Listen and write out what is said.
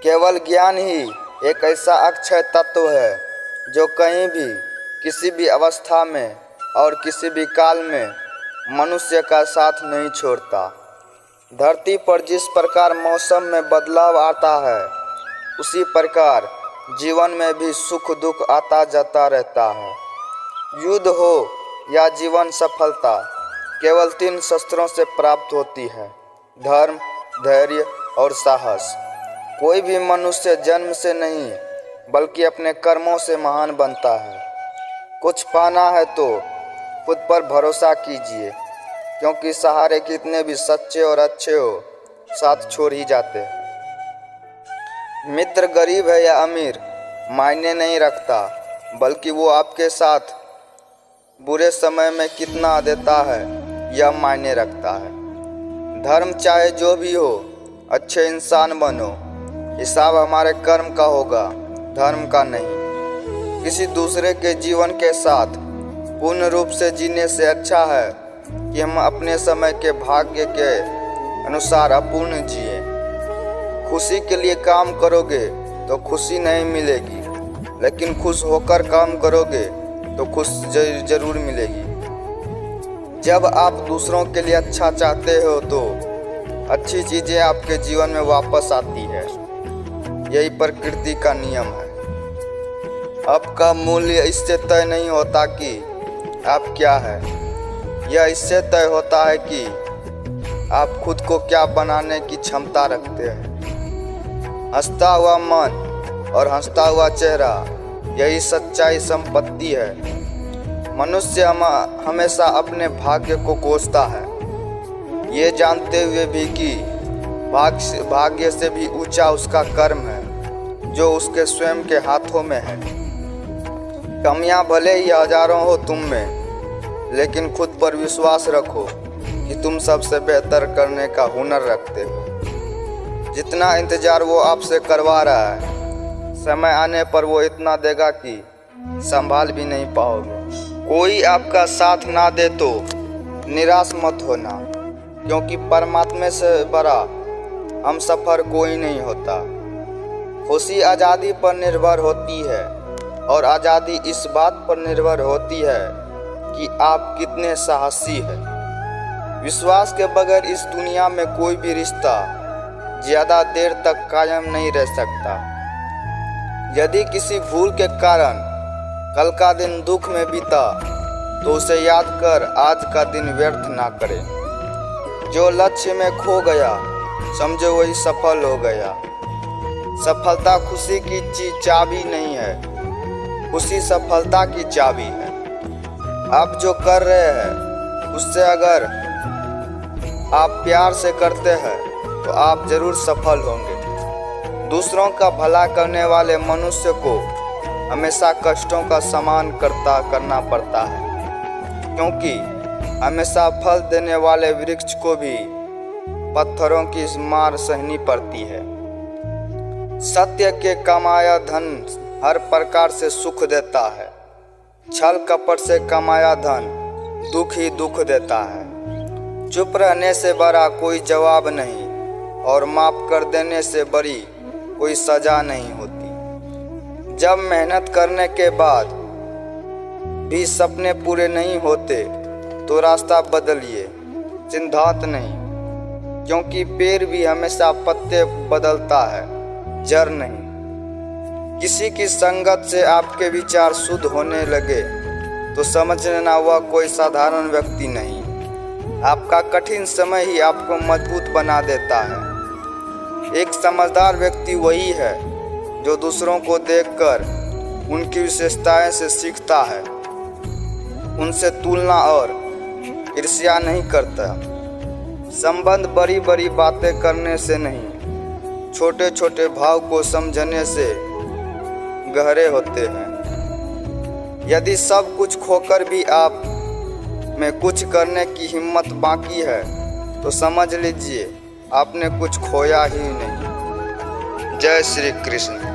केवल ज्ञान ही एक ऐसा अक्षय तत्व है जो कहीं भी, किसी भी अवस्था में और किसी भी काल में मनुष्य का साथ नहीं छोड़ता। धरती पर जिस प्रकार मौसम में बदलाव आता है, उसी प्रकार जीवन में भी सुख दुख आता जाता रहता है। युद्ध हो या जीवन सफलता केवल 3 शस्त्रों से प्राप्त होती है: धर्म, धैर्य और साहस। कोई भी मनुष्य जन्म से नहीं बल्कि अपने कर्मों से महान बनता है। कुछ पाना है तो खुद पर भरोसा कीजिए, क्योंकि सहारे कितने भी सच्चे और अच्छे हो, साथ छोड़ ही जाते हैं। मित्र गरीब है या अमीर मायने नहीं रखता, बल्कि वो आपके साथ बुरे समय में कितना देता है यह मायने रखता है। धर्म चाहे जो भी हो, अच्छे इंसान बनो। हिसाब हमारे कर्म का होगा, धर्म का नहीं। किसी दूसरे के जीवन के साथ पूर्ण रूप से जीने से अच्छा है कि हम अपने समय के भाग्य के अनुसार अपूर्ण जिए। खुशी के लिए काम करोगे तो खुशी नहीं मिलेगी, लेकिन खुश होकर काम करोगे तो खुश जरूर मिलेगी। जब आप दूसरों के लिए अच्छा चाहते हो तो अच्छी चीज़ें आपके जीवन में वापस आती है। यही प्रकृति का नियम है। आपका मूल्य इससे तय नहीं होता कि आप क्या है, यह इससे तय होता है कि आप खुद को क्या बनाने की क्षमता रखते हैं। हंसता हुआ मन और हंसता हुआ चेहरा, यही सच्चाई संपत्ति है। मनुष्य हमेशा अपने भाग्य को कोसता है, ये जानते हुए भी कि भाग्य से भी ऊंचा उसका कर्म है, जो उसके स्वयं के हाथों में है। कमियां भले ही हजारों हो तुम में, लेकिन खुद पर विश्वास रखो कि तुम सबसे बेहतर करने का हुनर रखते हो। जितना इंतजार वो आपसे करवा रहा है, समय आने पर वो इतना देगा कि संभाल भी नहीं पाओगे। कोई आपका साथ ना दे तो निराश मत होना, क्योंकि परमात्मा से बड़ा हम सफ़र कोई नहीं होता। खुशी आज़ादी पर निर्भर होती है, और आज़ादी इस बात पर निर्भर होती है कि आप कितने साहसी हैं। विश्वास के बगैर इस दुनिया में कोई भी रिश्ता ज़्यादा देर तक कायम नहीं रह सकता। यदि किसी भूल के कारण कल का दिन दुख में बीता, तो उसे याद कर आज का दिन व्यर्थ ना करें। जो लक्ष्य में खो गया, समझो वही सफल हो गया। सफलता खुशी की चाबी नहीं है, खुशी सफलता की चाबी है। आप जो कर रहे हैं उससे अगर आप प्यार से करते हैं तो आप जरूर सफल होंगे। दूसरों का भला करने वाले मनुष्य को हमेशा कष्टों का सामना करना पड़ता है, क्योंकि हमेशा फल देने वाले वृक्ष को भी पत्थरों की मार सहनी पड़ती है। सत्य के कमाया धन हर प्रकार से सुख देता है, छल कपट से कमाया धन दुख ही दुख देता है। चुप रहने से बड़ा कोई जवाब नहीं, और माफ कर देने से बड़ी कोई सजा नहीं होती। जब मेहनत करने के बाद भी सपने पूरे नहीं होते तो रास्ता बदलिए, सिद्धांत नहीं, क्योंकि पेड़ भी हमेशा पत्ते बदलता है, जड़ नहीं। किसी की संगत से आपके विचार शुद्ध होने लगे तो समझ लेना वह कोई साधारण व्यक्ति नहीं। आपका कठिन समय ही आपको मजबूत बना देता है। एक समझदार व्यक्ति वही है जो दूसरों को देखकर उनकी विशेषताएं से सीखता है, उनसे तुलना और ईर्ष्या नहीं करता। संबंध बड़ी बड़ी बातें करने से नहीं, छोटे छोटे भाव को समझने से गहरे होते हैं। यदि सब कुछ खोकर भी आप में कुछ करने की हिम्मत बाकी है, तो समझ लीजिए आपने कुछ खोया ही नहीं। जय श्री कृष्ण।